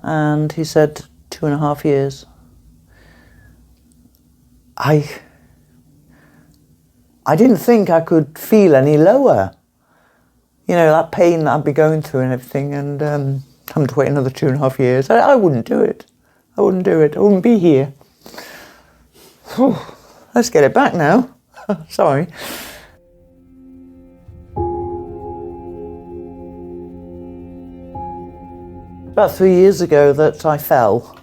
And he said 2.5 years. I didn't think I could feel any lower. You know, that pain that I'd be going through and everything, and having to wait another 2.5 years. I wouldn't do it. I wouldn't do it. I wouldn't be here. Whew. Let's get it back now. Sorry. About 3 years ago that I fell,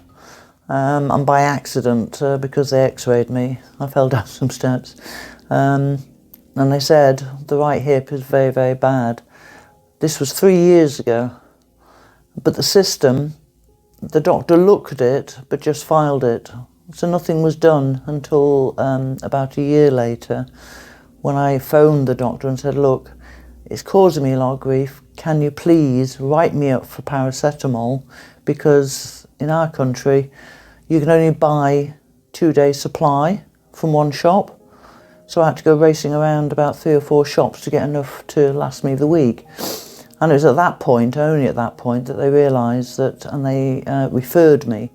and by accident, because they x-rayed me, I fell down some steps. And they said the right hip is very, very bad. This was 3 years ago. But the system, the doctor looked at it, but just filed it. So nothing was done until about a year later, when I phoned the doctor and said, look, it's causing me a lot of grief. Can you please write me up for paracetamol? Because in our country, you can only buy 2 days supply from one shop. So I had to go racing around about 3 or 4 shops to get enough to last me the week. And it was at that point, only at that point, that they realised that, and they referred me.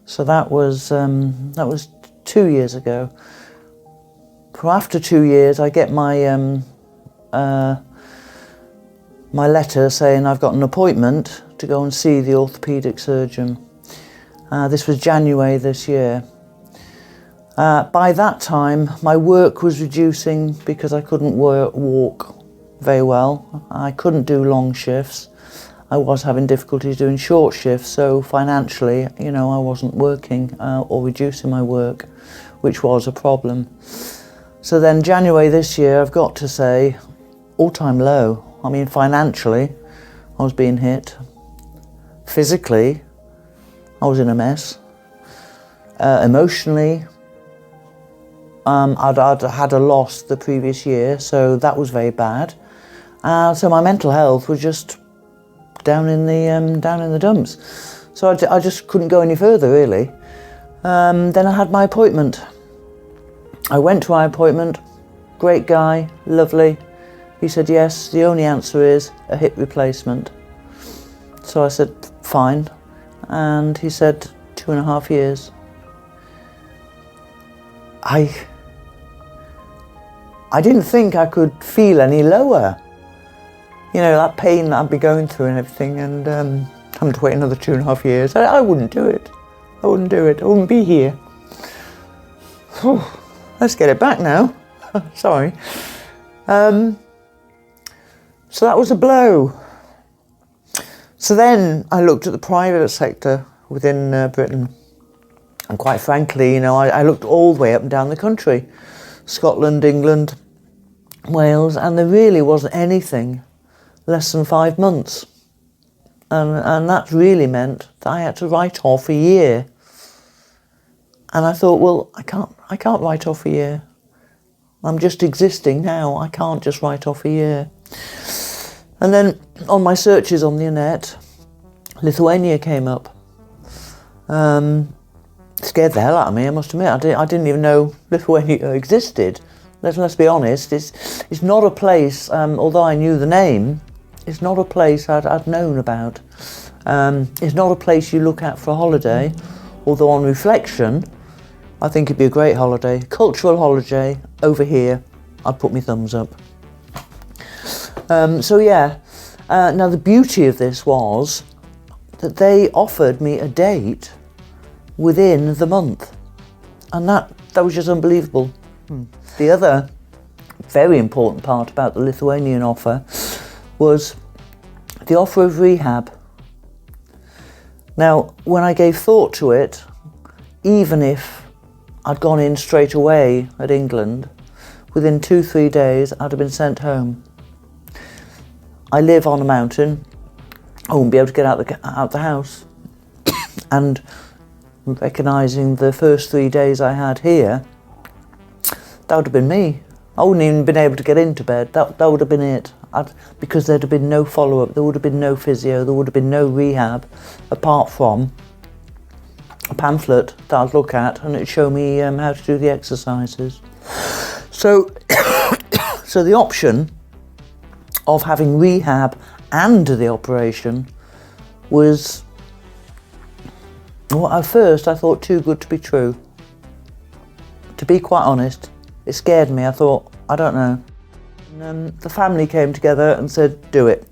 So that was 2 years ago. So after 2 years, I get my my letter saying I've got an appointment to go and see the orthopaedic surgeon. This was January this year. By that time, my work was reducing because I couldn't walk very well. I couldn't do long shifts. I was having difficulties doing short shifts, so financially, you know, I wasn't working or reducing my work, which was a problem. So then January this year, I've got to say, all-time low. I mean, financially, I was being hit. Physically, I was in a mess. Emotionally, I'd had a loss the previous year, so that was very bad. So my mental health was just down in the dumps. So I just couldn't go any further, really. Then I had my appointment. I went to my appointment. Great guy, lovely. He said, yes, the only answer is a hip replacement. So I said, fine. And he said, 2.5 years. I didn't think I could feel any lower. You know, that pain that I'd be going through and everything, and having to wait another 2.5 years. I wouldn't do it. I wouldn't do it. I wouldn't be here. Whew. Let's get it back now. Sorry. So that was a blow. So then I looked at the private sector within Britain. And quite frankly, you know, I looked all the way up and down the country. Scotland, England, Wales, and there really wasn't anything less than 5 months. And that really meant that I had to write off a year. And I thought, well, I can't write off a year. I'm just existing now. I can't just write off a year. And then on my searches on the internet, Lithuania came up. Scared the hell out of me, I must admit. I didn't even know Lithuania existed. Let's be honest. It's not a place, although I knew the name, it's not a place I'd known about. It's not a place you look at for a holiday, although on reflection, I think it'd be a great holiday. Cultural holiday over here, I'd put my thumbs up. So yeah, now the beauty of this was that they offered me a date within the month, and that was just unbelievable. The other very important part about the Lithuanian offer was the offer of rehab. Now, when I gave thought to it, even if I'd gone in straight away at England, within 2-3 days I'd have been sent home. I live on a mountain. I wouldn't be able to get out the house. And recognising the first 3 days I had here, that would have been me. I wouldn't even been able to get into bed. That would have been it. Because there'd have been no follow-up, there would have been no physio, there would have been no rehab, apart from a pamphlet that I'd look at and it'd show me how to do the exercises. So, so the option of having rehab and the operation was Well, at first I thought too good to be true. To be quite honest, it scared me. I thought, I don't know. And the family came together and said, do it.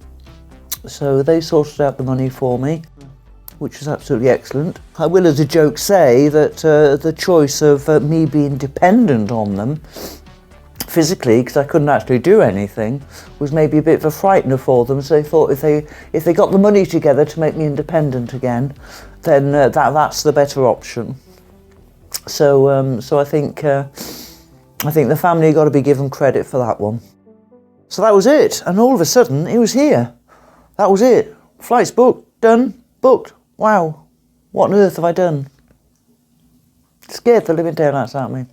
So they sorted out the money for me, which was absolutely excellent. I will, as a joke, say that the choice of me being dependent on them physically, because I couldn't actually do anything, was maybe a bit of a frightener for them. So they thought if they got the money together to make me independent again, then that's the better option. So I think the family got to be given credit for that one. So that was it, and all of a sudden he was here. That was it. Flights booked, done, booked. Wow, what on earth have I done? Scared the living daylights out of me.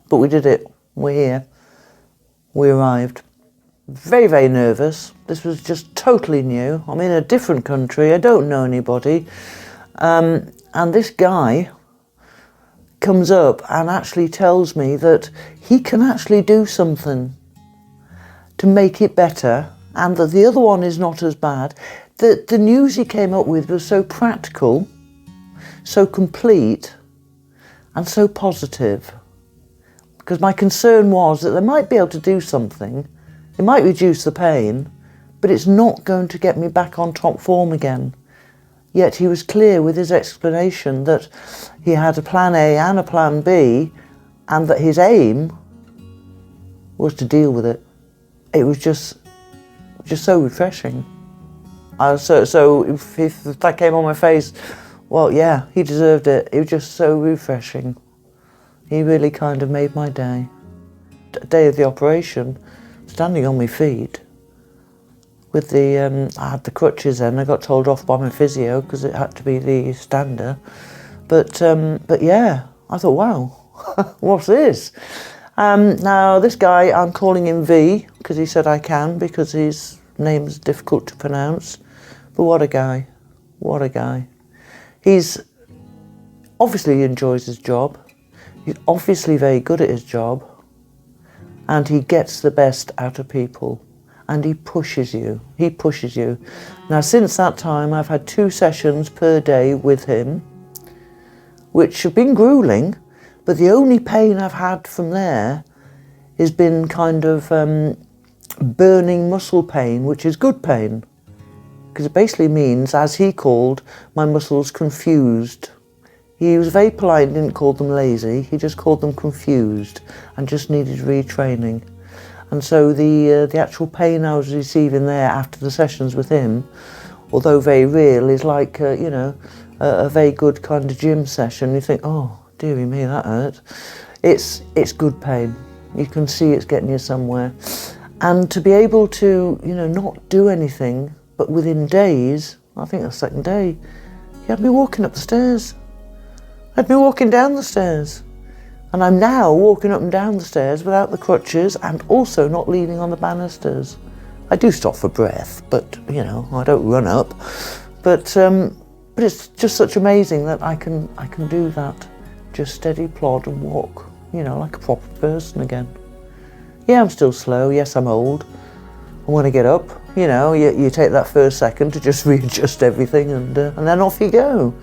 But we did it. We're here. We arrived. Very, very nervous. This was just totally new. I'm in a different country. I don't know anybody. And this guy comes up and actually tells me that he can actually do something to make it better, and that the other one is not as bad. The news he came up with was so practical, so complete, and so positive. Because my concern was that they might be able to do something, it might reduce the pain, but it's not going to get me back on top form again. Yet he was clear with his explanation that he had a plan A and a plan B, and that his aim was to deal with it. It was just so refreshing. So if that came on my face, well, yeah, he deserved it. It was just so refreshing. He really kind of made my day. The day of the operation, standing on my feet, with the, I had the crutches then. I got told off by my physio because it had to be the stander. But yeah, I thought, wow, what's this? Now this guy, I'm calling him V because he said I can, because his name is difficult to pronounce. But what a guy, what a guy. He's obviously enjoys his job. He's obviously very good at his job, and he gets the best out of people, and he pushes you. He pushes you. Now since that time I've had 2 sessions per day with him, which have been gruelling, but the only pain I've had from there has been kind of burning muscle pain, which is good pain, because it basically means, as he called my muscles, confused. He was very polite and didn't call them lazy, he just called them confused and just needed retraining. And so the actual pain I was receiving there after the sessions with him, although very real, is like, you know, a very good kind of gym session. You think, oh, dearie me, that hurt. It's good pain. You can see it's getting you somewhere. And to be able to, you know, not do anything, but within days, I think the second day, he had me walking up the stairs. Had me walking down the stairs. And I'm now walking up and down the stairs without the crutches and also not leaning on the banisters. I do stop for breath, but, you know, I don't run up. But it's just such amazing that I can do that. Just steady plod and walk, you know, like a proper person again. Yeah, I'm still slow. Yes, I'm old. And when I get up, you know, you take that first second to just readjust everything, and then off you go.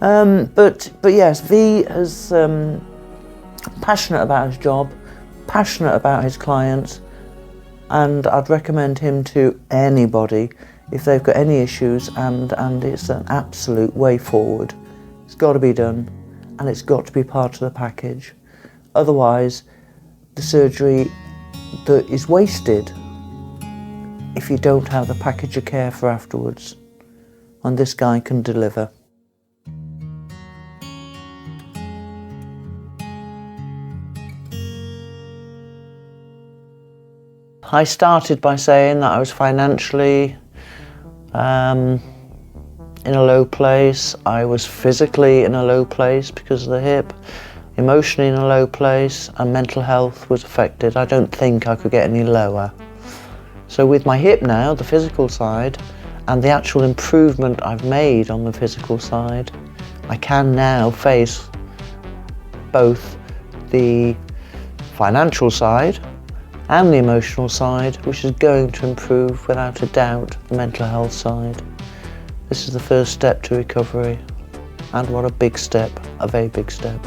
But yes, V is passionate about his job, passionate about his clients, and I'd recommend him to anybody if they've got any issues, and it's an absolute way forward. It's got to be done, and it's got to be part of the package. Otherwise, the surgery that is wasted if you don't have the package of care for afterwards, and this guy can deliver. I started by saying that I was financially in a low place. I was physically in a low place because of the hip, emotionally in a low place, and mental health was affected. I don't think I could get any lower. So with my hip now, the physical side, and the actual improvement I've made on the physical side, I can now face both the financial side and the emotional side, which is going to improve without a doubt the mental health side. This is the first step to recovery. And what a big step, a very big step.